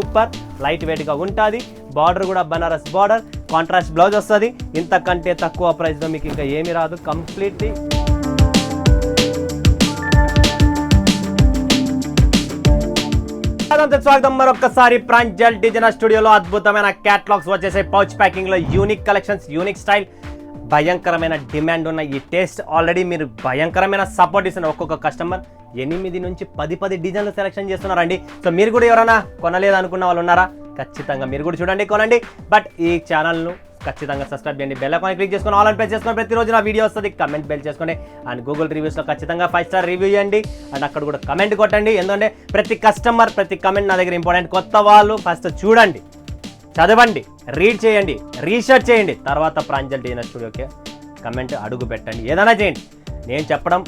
Super light వెయిట్గా ఉంటుంది. Border కూడా బనారస్ బార్డర్, కాంట్రాస్ట్ బ్లౌజ్ వస్తుంది. ఇంతకంటే తక్కువ ప్రైస్లో మీకు ఇంకా ఏమీ రాదు. కంప్లీట్లీ స్వాగతం మరొకసారి ప్రాంజల్ డిజైనర్ స్టూడియోలో. అద్భుతమైన క్యాటలాగ్స్ వచ్చేసాయి. పౌచ్ ప్యాకింగ్ లో యూనిక్ కలెక్షన్స్, యూనిక్ స్టైల్, భయంకరమైన డిమాండ్ ఉన్న ఈ టేస్ట్ ఆల్రెడీ మీరు భయంకరమైన సపోర్ట్ ఇస్తున్నారు. ఒక్కొక్క కస్టమర్ 8 నుంచి 10 డిజైన్లు సెలెక్షన్ చేస్తున్నారండి. సో మీరు కూడా ఎవరైనా కొనలేదు అనుకున్న వాళ్ళు ఉన్నారా? ఖచ్చితంగా మీరు కూడా చూడండి, కొనండి. బట్ ఈ ఛానల్ను ఖచ్చితంగా సబ్స్క్రైబ్ చేయండి, బెల్ ఐకాన్ క్లిక్ చేసుకొని ఆల్ అని ప్రెస్ చేసుకొని ప్రతిరోజు నా వీడియో వస్తుంది. కమెంట్ బెల్ చేసుకోండి. అండ్ గూగుల్ రివ్యూస్లో ఖచ్చితంగా 5 స్టార్ రివ్యూ చేయండి. అండ్ అక్కడ కూడా కమెంట్ కొట్టండి. ఎందుకంటే ప్రతి కస్టమర్, ప్రతి కమెంట్ నా దగ్గర ఇంపార్టెంట్. కొత్త వాళ్ళు ఫస్ట్ చూడండి, చదవండి, రీడ్ చేయండి, రీసెర్చ్ చేయండి. తర్వాత ప్రాంజల్ డిజైనర్ స్టూడియోకి కమెంట్ అడుగు పెట్టండి, ఏదైనా చేయండి. నేను చెప్పడం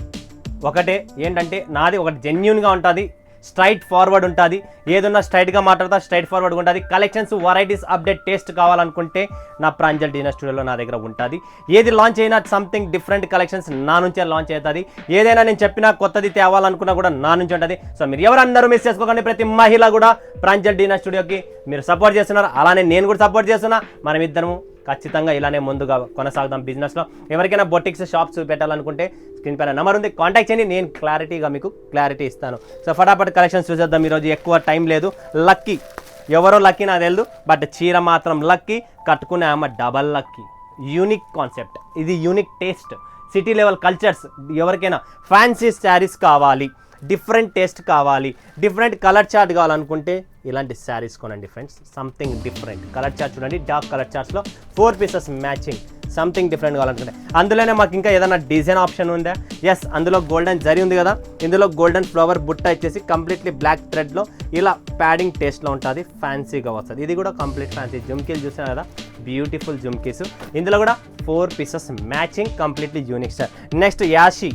ఒకటే ఏంటంటే, నాది ఒకటి జెన్యూన్గా ఉంటుంది, స్ట్రైట్ ఫార్వర్డ్ ఉంటుంది. ఏదన్నా స్ట్రైట్గా మాట్లాడతా, స్ట్రైట్ ఫార్వర్డ్గా ఉంటుంది. కలెక్షన్స్, వెరైటీస్, అప్డేట్, టేస్ట్ కావాలనుకుంటే నా ప్రాంజల్ డిజైనర్ స్టూడియోలో నా దగ్గర ఉంటుంది. ఏది లాంచ్ అయినా సంథింగ్ డిఫరెంట్ కలెక్షన్స్ నా నుంచే లాంచ్ అవుతుంది. ఏదైనా నేను చెప్పినా కొత్తది తేవాలనుకున్నా కూడా నా నుంచి ఉంటుంది. సో మీరు ఎవరందరూ మిస్ చేసుకోకండి. ప్రతి మహిళ కూడా ప్రాంజల్ డిజైనర్ స్టూడియోకి మీరు సపోర్ట్ చేస్తున్నారు, అలానే నేను కూడా సపోర్ట్ చేస్తున్నా. మనం ఇద్దరము ఖచ్చితంగా ఇలానే ముందుగా కొనసాగుదాం బిజినెస్లో. ఎవరికైనా బొటిక్స్, షాప్స్ పెట్టాలనుకుంటే స్క్రీన్ పైన నెంబర్ ఉంది, కాంటాక్ట్ చేయండి. నేను క్లారిటీగా మీకు క్లారిటీ ఇస్తాను. సో ఫటాఫట్ కలెక్షన్స్ చూసేద్దాం. ఈరోజు ఎక్కువ టైం లేదు. లక్కీ ఎవరో లక్కీ నాకు తెలియదు, బట్ చీర మాత్రం లక్కీ, కట్టుకునే ఆమె డబల్ లక్కీ. యూనిక్ కాన్సెప్ట్, ఇది unique taste, city level cultures. ఎవరికైనా ఫ్యాన్సీ శారీస్ కావాలి, డిఫరెంట్ టేస్ట్ కావాలి, డిఫరెంట్ కలర్ చార్ట్ కావాలనుకుంటే ఇలాంటి శారీస్ కొనండి friends. Something different colour chart చూడండి. డార్క్ కలర్ చార్ట్స్లో 4 పీసెస్ మ్యాచింగ్, సంథింగ్ డిఫరెంట్ కావాలనుకుంటే. అందులోనే మాకు ఇంకా ఏదైనా డిజైన్ ఆప్షన్ ఉందా? ఎస్, అందులో గోల్డెన్ జరీ ఉంది కదా, ఇందులో గోల్డెన్ ఫ్లవర్ బుట్ట ఇచ్చేసి కంప్లీట్లీ బ్లాక్ థ్రెడ్లో ఇలా ప్యాడింగ్ టేస్ట్లో ఉంటుంది, ఫ్యాన్సీగా వస్తుంది. ఇది కూడా కంప్లీట్ ఫ్యాన్సీ. జుమ్కీలు చూసాను కదా, బ్యూటిఫుల్ జుమ్కీస్. ఇందులో కూడా 4 pieces matching, completely unique style. Next Yashi,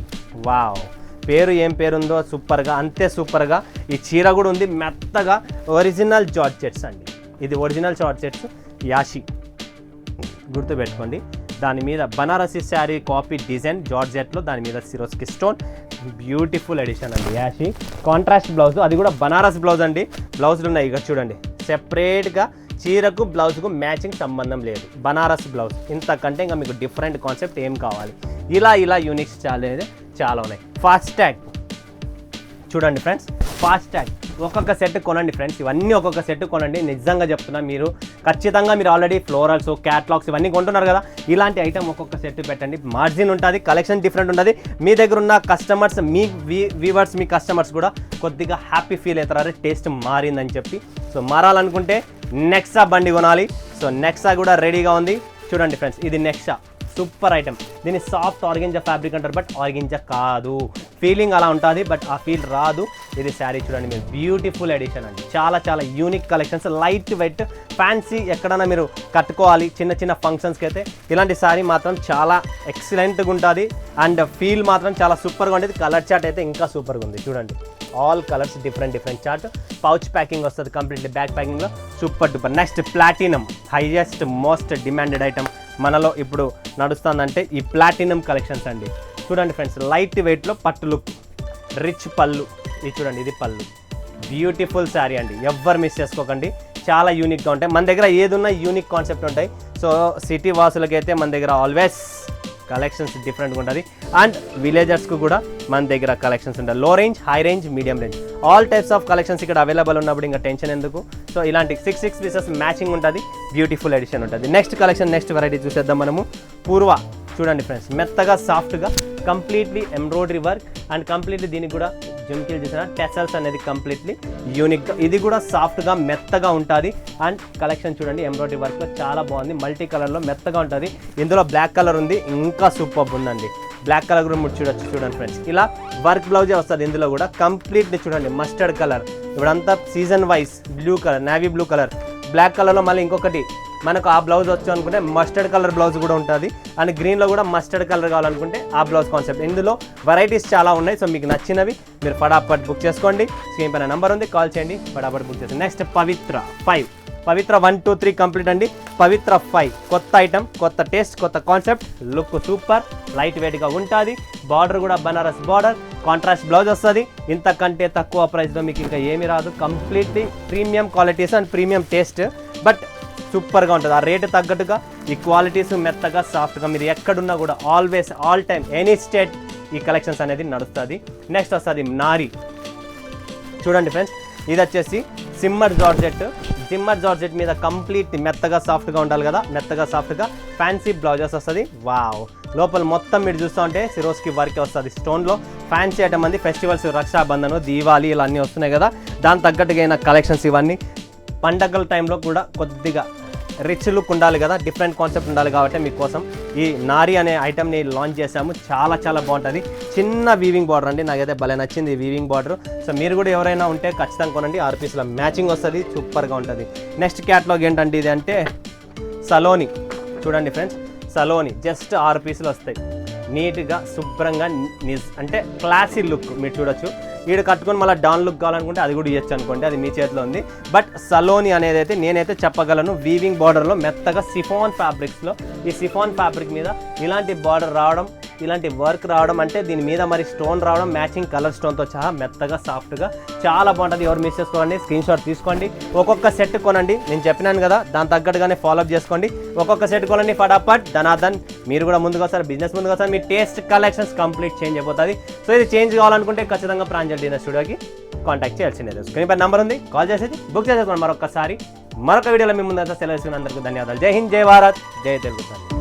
wow, పేరు ఏం పేరుందో సూపర్గా, అంతే సూపర్గా ఈ చీర కూడా ఉంది. మెత్తగా ఒరిజినల్ జార్జెట్స్ అండి, ఇది ఒరిజినల్ జార్జెట్స్ యాషి, గుర్తుపెట్టుకోండి. దాని మీద బనారసి శారీ కాపీ డిజైన్ జార్జెట్లో, దాని మీద సిరోస్కి స్టోన్, బ్యూటిఫుల్ ఎడిషన్ అండి యాషి. కాంట్రాస్ట్ బ్లౌజ్, అది కూడా బనారస్ బ్లౌజ్ అండి. బ్లౌజులు ఉన్నాయి ఇక చూడండి, సెపరేట్గా చీరకు బ్లౌజ్కు మ్యాచింగ్ సంబంధం లేదు, బనారస్ బ్లౌజ్. ఇంతకంటే ఇంకా మీకు డిఫరెంట్ కాన్సెప్ట్ ఏం కావాలి? ఇలా యూనిక్ చాలా ఉన్నాయి. ఫాస్ట్ ట్యాగ్ చూడండి ఫ్రెండ్స్, ఫాస్ట్ ట్యాగ్ ఒక్కొక్క సెట్ కొనండి ఫ్రెండ్స్. ఇవన్నీ ఒక్కొక్క సెట్ కొనండి. నిజంగా చెప్తున్నా, మీరు ఖచ్చితంగా మీరు ఆల్రెడీ ఫ్లోరల్స్, క్యాట్లాగ్స్ ఇవన్నీ కొంటున్నారు కదా, ఇలాంటి ఐటమ్ ఒక్కొక్క సెట్ పెట్టండి. మార్జిన్ ఉంటుంది, కలెక్షన్ డిఫరెంట్ ఉంటుంది. మీ దగ్గర ఉన్న కస్టమర్స్, మీ వ్యూవర్స్, మీ కస్టమర్స్ కూడా కొద్దిగా హ్యాపీ ఫీల్ అవుతారు, టేస్ట్ మారిందని చెప్పి. సో మారాలనుకుంటే నెక్సా బండి కొనాలి. సో నెక్సా కూడా రెడీగా ఉంది. చూడండి ఫ్రెండ్స్, ఇది నెక్సా సూపర్ ఐటమ్. దీన్ని సాఫ్ట్ ఆర్గెంజా ఫ్యాబ్రిక్ అంటారు, బట్ ఆర్గెంజా కాదు. ఫీలింగ్ అలా ఉంటుంది, బట్ ఆ ఫీల్ రాదు. ఇది శారీ చూడండి మీరు, బ్యూటిఫుల్ ఎడిషన్ అండి. చాలా unique collections, light weight, fancy. ఎక్కడైనా మీరు కట్టుకోవాలి చిన్న ఫంక్షన్స్కి అయితే ఇలాంటి శారీ మాత్రం చాలా ఎక్సలెంట్గా ఉంటుంది. అండ్ ఫీల్ మాత్రం చాలా సూపర్గా ఉంటుంది. కలర్ చార్ట్ అయితే ఇంకా సూపర్గా ఉంది చూడండి. All colours different chart. Pouch packing వస్తుంది కంప్లీట్లీ, బ్యాక్ ప్యాకింగ్లో super duper. Next platinum, highest most demanded item మనలో ఇప్పుడు నడుస్తుందంటే ఈ ప్లాటినం కలెక్షన్స్ అండి. చూడండి ఫ్రెండ్స్, లైట్ వెయిట్లో పట్టు లుక్, రిచ్ పళ్ళు. ఇది చూడండి, ఇది పళ్ళు, బ్యూటిఫుల్ శారీ అండి. ఎవ్వరు మిస్ చేసుకోకండి, చాలా యూనిక్గా ఉంటాయి. మన దగ్గర ఏదున్నా యూనిక్ కాన్సెప్ట్ ఉంటాయి. సో సిటీ వాసులకైతే మన దగ్గర ఆల్వేస్ కలెక్షన్స్ డిఫరెంట్గా ఉంటుంది. అండ్ విలేజర్స్కు కూడా మన దగ్గర కలెక్షన్స్ ఉంటాయి. లో range, high range, medium range, all types of collections ఇక్కడ అవైలబుల్ ఉన్నప్పుడు ఇంకా టెన్షన్ ఎందుకు. సో ఇలాంటి 6 పీసెస్ మ్యాచింగ్ ఉంటుంది, బ్యూటిఫుల్ ఎడిషన్ ఉంటుంది. నెక్స్ట్ కలెక్షన్, నెక్స్ట్ వెరైటీ చూసేద్దాం మనము. పూర్వ చూడండి ఫ్రెండ్స్, మెత్తగా సాఫ్ట్గా, completely embroidery work and completely దీనికి కూడా జుమ్కీలు చూసిన టెసల్స్ అనేది కంప్లీట్లీ యూనిక్గా. ఇది కూడా సాఫ్ట్గా మెత్తగా ఉంటుంది. అండ్ కలెక్షన్ చూడండి, ఎంబ్రాయిడరీ వర్క్లో చాలా బాగుంది. మల్టీ కలర్లో మెత్తగా ఉంటుంది. ఇందులో బ్లాక్ కలర్ ఉంది, ఇంకా సూపర్ ఉందండి. బ్లాక్ కలర్ కూడా చూడండి ఫ్రెండ్స్. ఇలా వర్క్ బ్లౌజే వస్తుంది. ఇందులో కూడా కంప్లీట్లీ చూడండి, మస్టర్డ్ కలర్, ఇప్పుడంతా season wise blue colour, navy blue colour, black కలర్లో మళ్ళీ ఇంకొకటి మనకు ఆ బ్లౌజ్ వచ్చు అనుకుంటే మస్టర్డ్ కలర్ బ్లౌజ్ కూడా ఉంటుంది. అండ్ గ్రీన్లో కూడా మస్టర్డ్ కలర్ కావాలనుకుంటే ఆ బ్లౌజ్ కాన్సెప్ట్. ఇందులో వెరైటీస్ చాలా ఉన్నాయి. సో మీకు నచ్చినవి మీరు ఫటాఫట్ బుక్ చేసుకోండి. స్క్రీన్ పైన నెంబర్ ఉంది, కాల్ చేయండి, ఫటాఫట్ బుక్ చేయండి. నెక్స్ట్ పవిత్ర 5, పవిత్ర 1, 2, 3 కంప్లీట్ అండి. పవిత్ర 5 కొత్త ఐటమ్, కొత్త టేస్ట్, కొత్త కాన్సెప్ట్, లుక్ సూపర్, లైట్ వెయిట్గా ఉంటుంది. బార్డర్ కూడా బనారస్ బార్డర్, కాంట్రాస్ట్ బ్లౌజ్ వస్తుంది. ఇంతకంటే తక్కువ ప్రైస్లో మీకు ఇంకా ఏమి రాదు. Completely premium qualities and premium taste, but సూపర్గా ఉంటుంది. ఆ రేటు తగ్గట్టుగా ఈ క్వాలిటీస్ మెత్తగా సాఫ్ట్గా మీరు ఎక్కడున్నా కూడా always all time any state ఈ కలెక్షన్స్ అనేది నడుస్తుంది. నెక్స్ట్ వస్తుంది నారీ. చూడండి ఫ్రెండ్స్, ఇది వచ్చేసి సిమ్మర్ జార్జెట్ మీద కంప్లీట్ మెత్తగా సాఫ్ట్గా ఉండాలి కదా, మెత్తగా సాఫ్ట్గా ఫ్యాన్సీ బ్లౌజెస్ వస్తుంది. వావ్, లోపల మొత్తం మీరు చూస్తూ ఉంటే సిరోస్కి వర్క్ వస్తుంది స్టోన్లో. ఫ్యాన్సీ ఐటమ్ అంది. ఫెస్టివల్స్, రక్షాబంధన్, దీవాలి ఇలా అన్నీ వస్తున్నాయి కదా, దాని తగ్గట్టుగా అయిన కలెక్షన్స్ ఇవన్నీ. పండగల టైంలో కూడా కొద్దిగా రిచ్ లుక్ ఉండాలి కదా, డిఫరెంట్ కాన్సెప్ట్ ఉండాలి కాబట్టి మీకోసం ఈ నారీ అనే ఐటమ్ని లాంచ్ చేసాము. చాలా చాలా బాగుంటుంది. చిన్న వీవింగ్ బార్డర్ అండి, నాకైతే భలే నచ్చింది ఈ వీవింగ్ బార్డర్. సో మీరు కూడా ఎవరైనా ఉంటే ఖచ్చితంగా కొనండి. 6 పీస్లో మ్యాచింగ్ వస్తుంది, సూపర్గా ఉంటుంది. నెక్స్ట్ క్యాటలాగ్ ఏంటంటే ఇది అంటే సలోని. చూడండి ఫ్రెండ్స్, సలోని జస్ట్ 6 పీసులు వస్తాయి. నీట్గా శుభ్రంగా అంటే క్లాసీ లుక్ మీరు చూడొచ్చు. వీడు కట్టుకొని మళ్ళీ డాన్ లుక్ కావాలనుకుంటే అది కూడా ఇవ్వచ్చు అనుకోండి, అది మీ చేతిలో ఉంది. బట్ సలోని అనేది అయితే నేనైతే చెప్పగలను, వీవింగ్ బార్డర్లో మెత్తగా సిఫాన్ ఫ్యాబ్రిక్స్లో, ఈ సిఫాన్ ఫ్యాబ్రిక్ మీద ఇలాంటి బార్డర్ రావడం, ఇలాంటి వర్క్ రావడం, అంటే దీని మీద మరి స్టోన్ రావడం, మ్యాచింగ్ కలర్ స్టోన్తో సహా మెత్తగా సాఫ్ట్గా చాలా బాగుంటుంది. ఎవరు మిస్ చేసుకోండి, స్క్రీన్ షాట్ తీసుకోండి. ఒక్కొక్క సెట్ కొనండి, నేను చెప్పినాను కదా, దాని తగ్గట్టుగానే ఫాలోఅప్ చేసుకోండి. ఒక్కొక్క సెట్ కొనండి ఫటాఫట్, ధనాధన్. మీరు కూడా ముందుకు వస్తారు, బిజినెస్ ముందుకు వస్తారు, మీ టేస్ట్ కలెక్షన్స్ కంప్లీట్ చేంజ్ అయిపోతుంది. సో ఇది చేంజ్ కావాలనుకుంటే ఖచ్చితంగా ప్రాంజల్ డిజైనర్ స్టూడియోకి కాంటాక్ట్ చేయాల్సిందే. స్క్రీన్ పై నెంబర్ ఉంది, కాల్ చేసేది బుక్ చేసేసుకోండి. మరొక వీడియోలో మీ ముందు సెలవు అందరికీ ధన్యవాదాలు. జై హింద్, జై భారత్, జై తెలుగు.